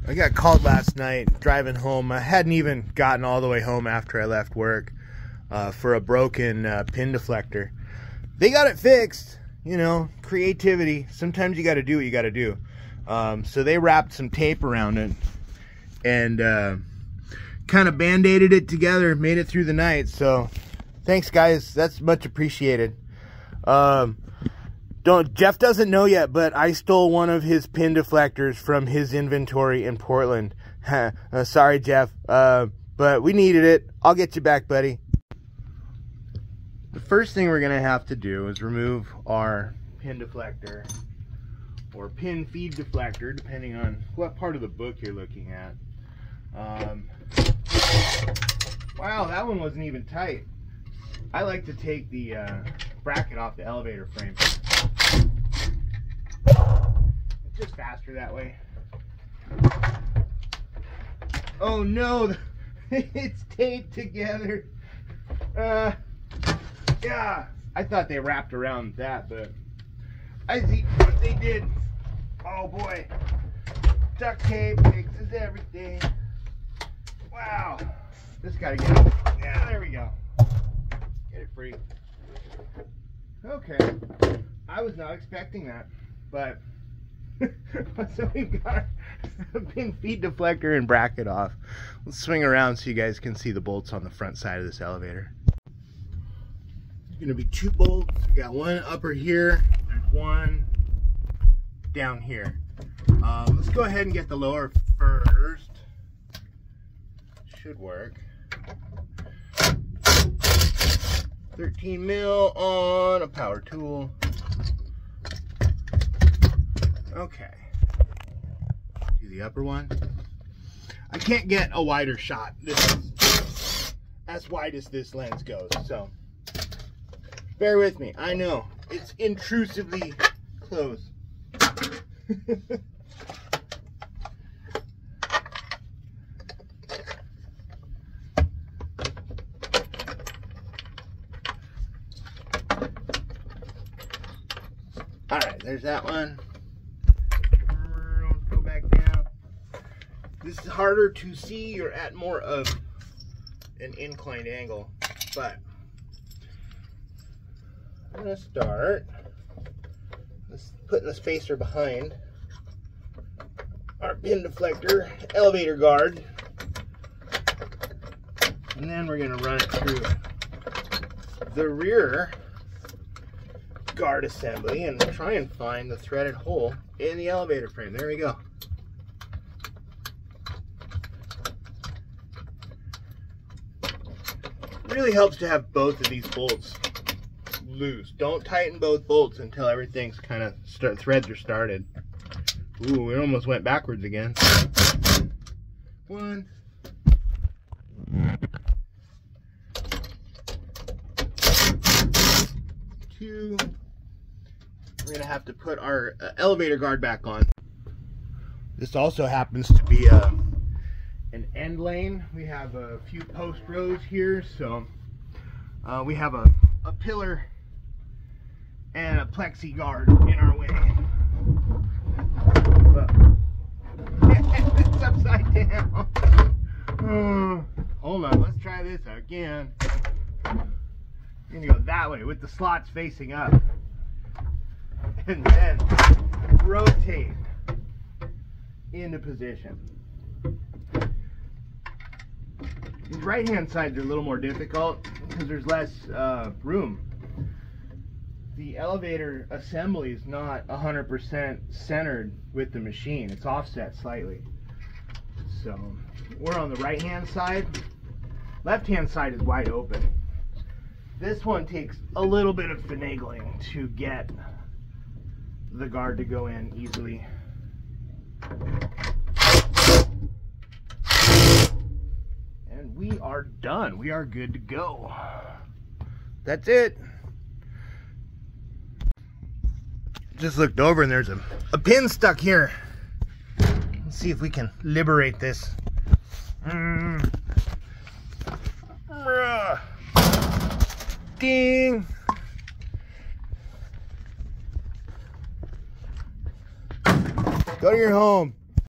I got called last night driving home. I hadn't even gotten all the way home after I left work for a broken pin deflector. They got it fixed, you know, creativity. Sometimes you got to do what you got to do. So they wrapped some tape around it and kind of band-aided it together, made it through the night. So thanks, guys. That's much appreciated. Jeff doesn't know yet, but I stole one of his pin deflectors from his inventory in Portland. Sorry, Jeff, but we needed it. I'll get you back, buddy. The first thing we're gonna have to do is remove our pin deflector, or pin feed deflector, depending on what part of the book you're looking at. Wow, that one wasn't even tight. I like to take the bracket off the elevator frame. It's just faster that way. Oh no, it's taped together. Yeah, I thought they wrapped around that, but I see what they did. Oh boy, duct tape fixes everything. Wow, just gotta get it. Yeah, there we go. Get it free. Okay, I was not expecting that, but so we've got a pin feed deflector and bracket off. Let's swing around so you guys can see the bolts on the front side of this elevator. There's gonna be two bolts. We got one upper here, there's one down here. Let's go ahead and get the lower first. Should work. 13 mil on a power tool. Okay. Do the upper one. I can't get a wider shot. This is as wide as this lens goes, so bear with me. I know it's intrusively close. Alright, there's that one. Go back down. This is harder to see. You're at more of an inclined angle, but I'm going to start putting the spacer behind our pin deflector elevator guard, and then we're going to run it through the rear guard assembly and try and find the threaded hole in the elevator frame. There we go. It really helps to have both of these bolts loose. Don't tighten both bolts until everything's kind of threads are started. Ooh, we almost went backwards again. One. Two. We're going to have to put our elevator guard back on. This also happens to be an end lane. We have a few post rows here, so we have a pillar and a plexi guard in our way. It's upside down. Hold on, let's try this again. You're going to go that way with the slots facing up. And then rotate into position. These right-hand sides are a little more difficult because there's less room. The elevator assembly is not 100% centered with the machine. It's offset slightly. So we're on the right-hand side. Left-hand side is wide open. This one takes a little bit of finagling to get the guard to go in easily. And we are done. We are good to go. That's it. Just looked over and there's a pin stuck here. Let's see if we can liberate this. Ding. Go to your home.